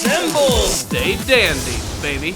Assemble! Stay dandy, baby.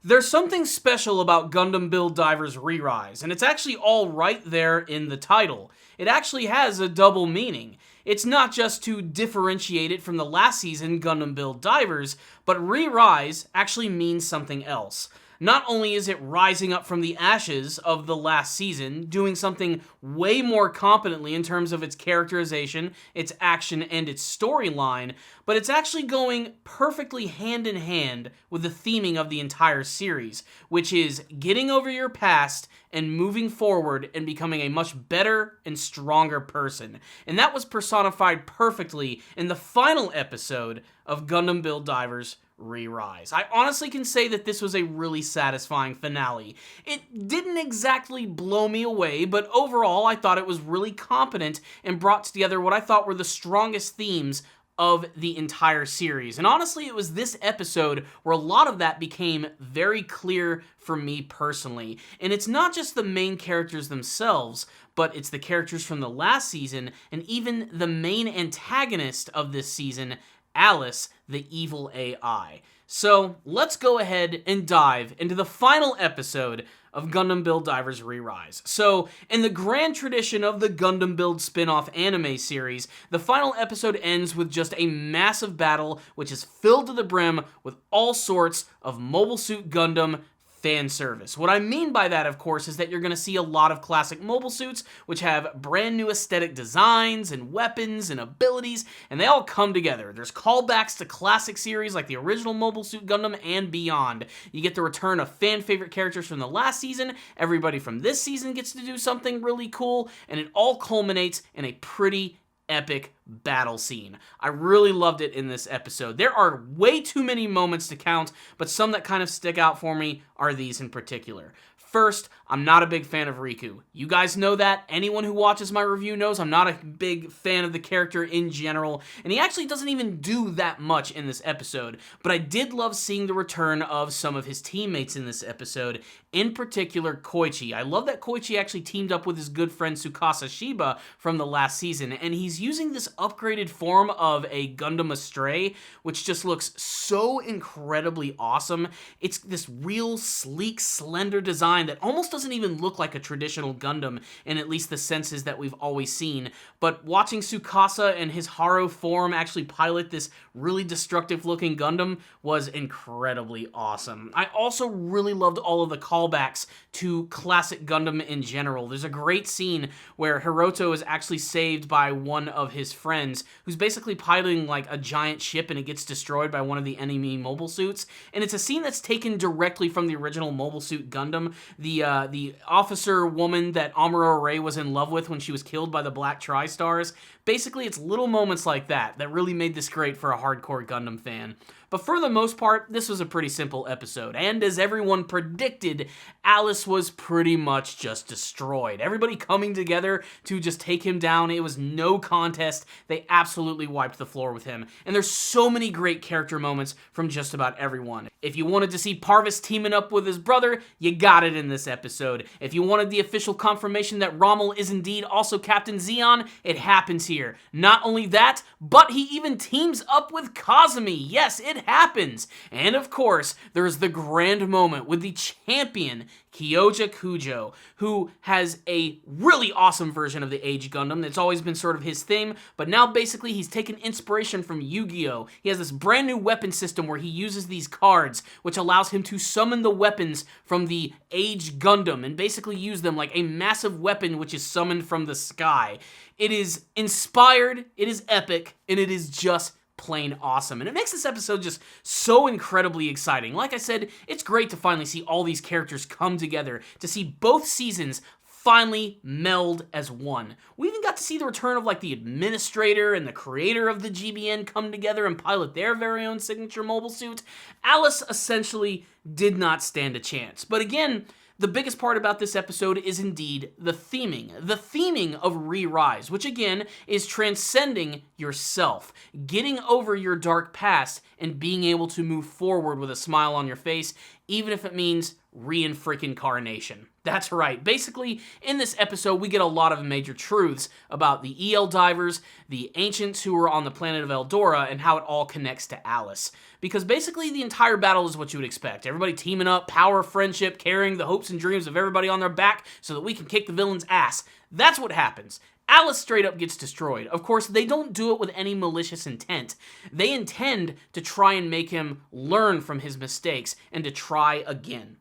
There's something special about Gundam Build Divers Re, and it's actually all right there in the title. It actually has a double meaning. It's not just to differentiate it from the last season, Gundam Build Divers, but Re-Rise actually means something else. Not only is it rising up from the ashes of the last season, doing something way more competently in terms of its characterization, its action, and its storyline, but it's actually going perfectly hand in hand with the theming of the entire series, which is getting over your past and moving forward and becoming a much better and stronger person. And that was personified perfectly in the final episode of Gundam Build Divers Re-Rise. I honestly can say that this was a really satisfying finale. It didn't exactly blow me away, but overall I thought it was really competent and brought together what I thought were the strongest themes of the entire series. And honestly, it was this episode where a lot of that became very clear for me personally. And it's not just the main characters themselves, but it's the characters from the last season and even the main antagonist of this season, Alus, the evil AI. So let's go ahead and dive into the final episode of Gundam Build Divers Re-Rise. So, in the grand tradition of the Gundam Build spin-off anime series, the final episode ends with just a massive battle which is filled to the brim with all sorts of Mobile Suit Gundam fan service. What I mean by that, of course, is that you're going to see a lot of classic mobile suits, which have brand new aesthetic designs and weapons and abilities, and they all come together. There's callbacks to classic series like the original Mobile Suit Gundam and beyond. You get the return of fan favorite characters from the last season, everybody from this season gets to do something really cool, and it all culminates in a pretty epic battle scene. I really loved it in this episode. There are way too many moments to count, but some that kind of stick out for me are these in particular. First, I'm not a big fan of Riku. You guys know that. Anyone who watches my review knows I'm not a big fan of the character in general, and he actually doesn't even do that much in this episode, but I did love seeing the return of some of his teammates in this episode, in particular Koichi. I love that Koichi actually teamed up with his good friend Tsukasa Shiba from the last season, and he's using this upgraded form of a Gundam Astray, which just looks so incredibly awesome. It's this real sleek, slender design that almost doesn't even look like a traditional Gundam in at least the senses that we've always seen. But watching Tsukasa and his Haro form actually pilot this really destructive looking Gundam was incredibly awesome. I also really loved all of the callbacks to classic Gundam in general. There's a great scene where Hiroto is actually saved by one of his friends who's basically piloting like a giant ship and it gets destroyed by one of the enemy mobile suits. And it's a scene that's taken directly from the original Mobile Suit Gundam. The officer woman that Amuro Ray was in love with when she was killed by the Black Tri-Stars. Basically, it's little moments like that that really made this great for a hardcore Gundam fan. But for the most part, this was a pretty simple episode, and as everyone predicted, Alus was pretty much just destroyed. Everybody coming together to just take him down, it was no contest. They absolutely wiped the floor with him, and there's so many great character moments from just about everyone. If you wanted to see Parvis teaming up with his brother, you got it in this episode. If you wanted the official confirmation that Rommel is indeed also Captain Zeon, it happens here. Not only that, but he even teams up with Kazumi. Yes, it happens. And of course, there's the grand moment with the champion, Kyoja Kujo, who has a really awesome version of the Age Gundam that's always been sort of his thing, but now basically he's taken inspiration from Yu-Gi-Oh! He has this brand new weapon system where he uses these cards, which allows him to summon the weapons from the Age Gundam and basically use them like a massive weapon which is summoned from the sky. It is inspired, it is epic, and it is just plain awesome. And it makes this episode just so incredibly exciting. Like I said, it's great to finally see all these characters come together, to see both seasons finally meld as one. We even got to see the return of like the administrator and the creator of the GBN come together and pilot their very own signature mobile suit. Alus essentially did not stand a chance. But again, the biggest part about this episode is indeed the theming. The theming of Re-Rise, which again is transcending yourself, getting over your dark past and being able to move forward with a smile on your face, even if it means reincarnation. That's right. Basically, in this episode, we get a lot of major truths about the EL divers, the ancients who were on the planet of Eldora, and how it all connects to Alus. Because basically, the entire battle is what you would expect. Everybody teaming up, power, friendship, carrying the hopes and dreams of everybody on their back so that we can kick the villain's ass. That's what happens. Alus straight up gets destroyed. Of course, they don't do it with any malicious intent. They intend to try and make him learn from his mistakes and to try again.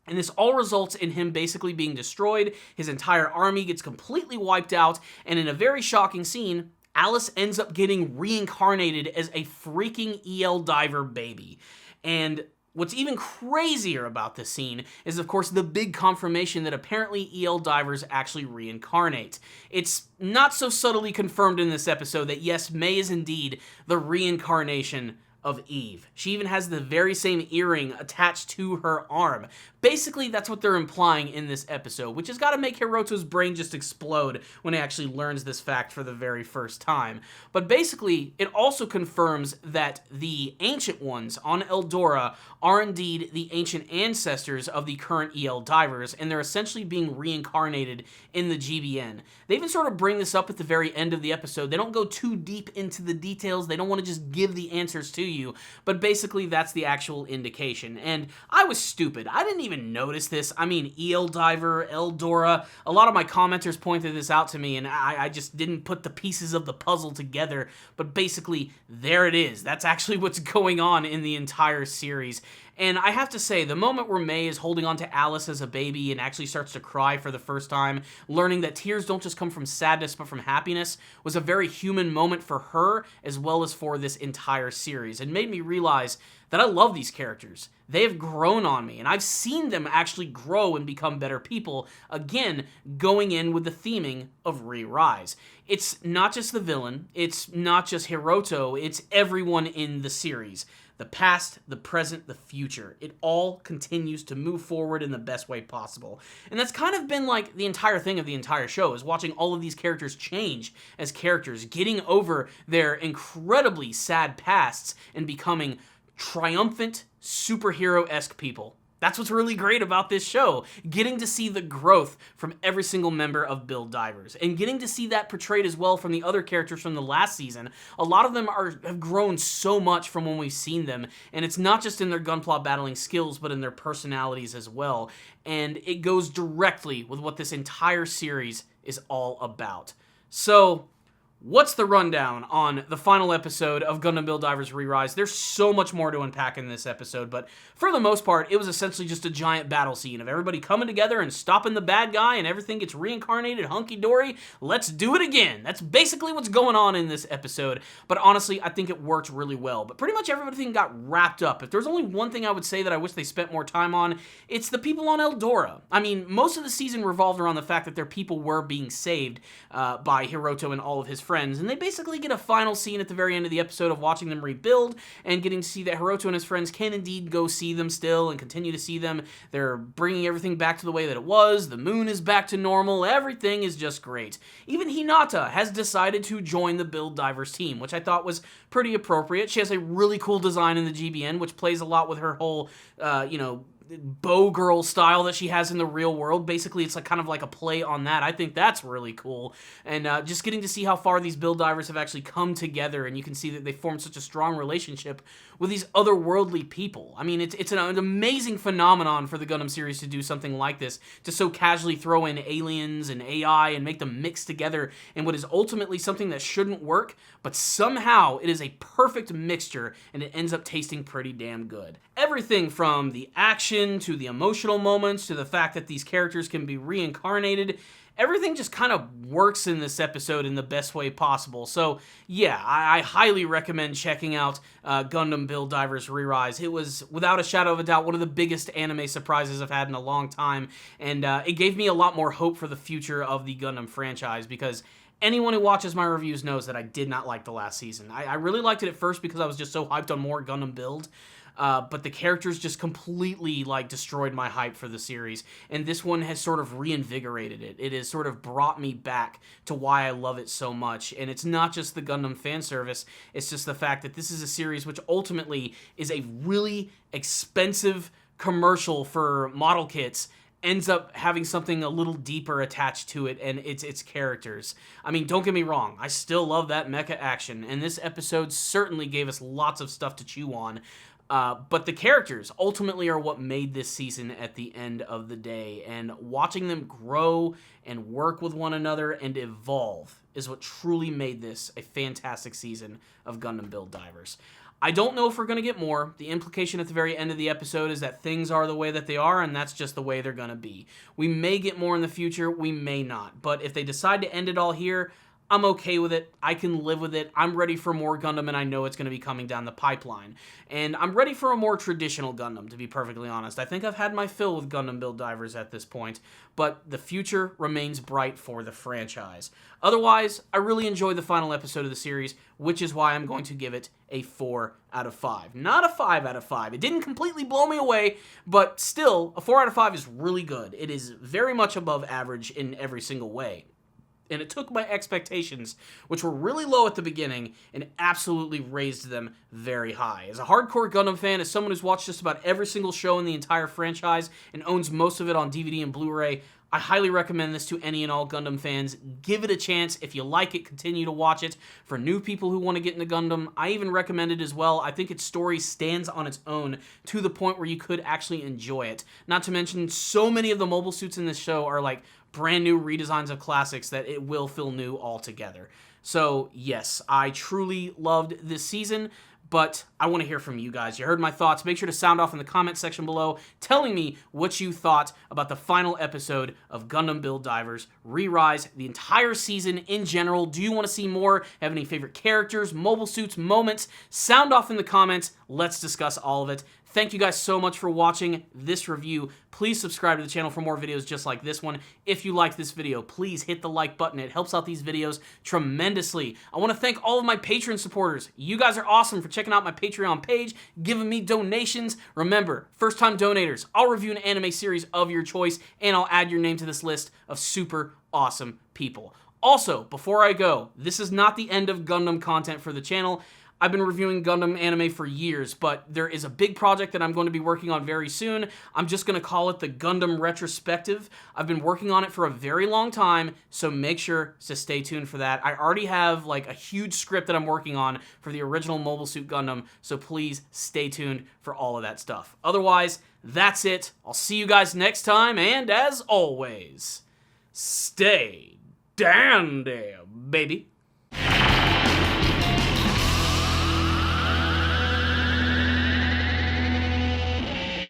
And this all results in him basically being destroyed, his entire army gets completely wiped out, and in a very shocking scene, Alus ends up getting reincarnated as a freaking EL diver baby. And what's even crazier about this scene is, of course, the big confirmation that apparently EL divers actually reincarnate. It's not so subtly confirmed in this episode that yes, May is indeed the reincarnation of Eve. She even has the very same earring attached to her arm. Basically, that's what they're implying in this episode, which has got to make Hiroto's brain just explode when he actually learns this fact for the very first time. But basically, it also confirms that the Ancient Ones on Eldora are indeed the ancient ancestors of the current EL divers, and they're essentially being reincarnated in the GBN. They even sort of bring this up at the very end of the episode. They don't go too deep into the details. They don't want to just give the answers to you, but basically that's the actual indication. And I was stupid. I didn't even notice this. I mean, EL Diver, Eldora, a lot of my commenters pointed this out to me, and I just didn't put the pieces of the puzzle together, but basically, there it is. That's actually what's going on in the entire series. And I have to say, the moment where May is holding on to Alus as a baby and actually starts to cry for the first time, learning that tears don't just come from sadness but from happiness, was a very human moment for her as well as for this entire series. It made me realize that I love these characters. They have grown on me, and I've seen them actually grow and become better people, again, going in with the theming of Re-Rise. It's not just the villain, it's not just Hiroto, it's everyone in the series. The past, the present, the future. It all continues to move forward in the best way possible. And that's kind of been like the entire thing of the entire show, is watching all of these characters change as characters, getting over their incredibly sad pasts and becoming triumphant, superhero-esque people. That's what's really great about this show, getting to see the growth from every single member of Build Divers, and getting to see that portrayed as well from the other characters from the last season. A lot of them have grown so much from when we've seen them, and it's not just in their gunpla battling skills, but in their personalities as well, and it goes directly with what this entire series is all about. So, what's the rundown on the final episode of Gundam Build Divers Re-Rise? There's so much more to unpack in this episode, but for the most part, it was essentially just a giant battle scene of everybody coming together and stopping the bad guy, and everything gets reincarnated hunky-dory. Let's do it again. That's basically what's going on in this episode, but honestly, I think it worked really well. But pretty much everything got wrapped up. If there's only one thing I would say that I wish they spent more time on, it's the people on Eldora. I mean, most of the season revolved around the fact that their people were being saved by Hiroto and all of his friends, and they basically get a final scene at the very end of the episode of watching them rebuild and getting to see that Hiroto and his friends can indeed go see them still and continue to see them. They're bringing everything back to the way that it was. The moon is back to normal. Everything is just great. Even Hinata has decided to join the Build Divers team, which I thought was pretty appropriate. She has a really cool design in the GBN, which plays a lot with her whole, bow girl style that she has in the real world. Basically, it's like kind of like a play on that. I think that's really cool. And just getting to see how far these Build Divers have actually come together, and you can see that they formed such a strong relationship with these otherworldly people. I mean, it's an amazing phenomenon for the Gundam series to do something like this, to so casually throw in aliens and AI and make them mix together in what is ultimately something that shouldn't work, but somehow it is a perfect mixture, and it ends up tasting pretty damn good. Everything from the action to the emotional moments to the fact that these characters can be reincarnated, everything just kind of works in this episode in the best way possible. So yeah, I highly recommend checking out Gundam Build Divers Re-Rise. It was, without a shadow of a doubt, one of the biggest anime surprises I've had in a long time, and it gave me a lot more hope for the future of the Gundam franchise, because anyone who watches my reviews knows that I did not like the last season. I really liked it at first because I was just so hyped on more Gundam Build, but the characters just completely, destroyed my hype for the series, and this one has sort of reinvigorated it. It has sort of brought me back to why I love it so much, and it's not just the Gundam fan service, it's just the fact that this is a series which ultimately is a really expensive commercial for model kits ends up having something a little deeper attached to it, and its characters. I mean, don't get me wrong, I still love that mecha action, and this episode certainly gave us lots of stuff to chew on, but the characters ultimately are what made this season at the end of the day, and watching them grow and work with one another and evolve is what truly made this a fantastic season of Gundam Build Divers. I don't know if we're going to get more. The implication at the very end of the episode is that things are the way that they are, and that's just the way they're going to be. We may get more in the future, we may not. But if they decide to end it all here, I'm okay with it. I can live with it. I'm ready for more Gundam, and I know it's going to be coming down the pipeline. And I'm ready for a more traditional Gundam, to be perfectly honest. I think I've had my fill with Gundam Build Divers at this point, but the future remains bright for the franchise. Otherwise, I really enjoyed the final episode of the series, which is why I'm going to give it a 4 out of 5. Not a 5 out of 5. It didn't completely blow me away, but still, a 4 out of 5 is really good. It is very much above average in every single way. And it took my expectations, which were really low at the beginning, and absolutely raised them very high. As a hardcore Gundam fan, as someone who's watched just about every single show in the entire franchise and owns most of it on DVD and Blu-ray, I highly recommend this to any and all Gundam fans. Give it a chance. If you like it, continue to watch it. For new people who want to get into Gundam, I even recommend it as well. I think its story stands on its own to the point where you could actually enjoy it. Not to mention, so many of the mobile suits in this show are like brand new redesigns of classics that it will feel new altogether. So yes, I truly loved this season, but I want to hear from you guys. You heard my thoughts. Make sure to sound off in the comment section below telling me what you thought about the final episode of Gundam Build Divers Re-Rise, the entire season in general. Do you want to see more? Have any favorite characters, mobile suits, moments? Sound off in the comments. Let's discuss all of it. Thank you guys so much for watching this review. Please subscribe to the channel for more videos just like this one. If you liked this video, please hit the like button. It helps out these videos tremendously. I want to thank all of my Patreon supporters. You guys are awesome for checking out my Patreon page, giving me donations. Remember, first-time donators, I'll review an anime series of your choice, and I'll add your name to this list of super awesome people. Also, before I go, this is not the end of Gundam content for the channel. I've been reviewing Gundam anime for years, but there is a big project that I'm going to be working on very soon. I'm just going to call it the Gundam Retrospective. I've been working on it for a very long time, so make sure to stay tuned for that. I already have like a huge script that I'm working on for the original Mobile Suit Gundam, so please stay tuned for all of that stuff. Otherwise, that's it. I'll see you guys next time, and as always, stay dandy, baby.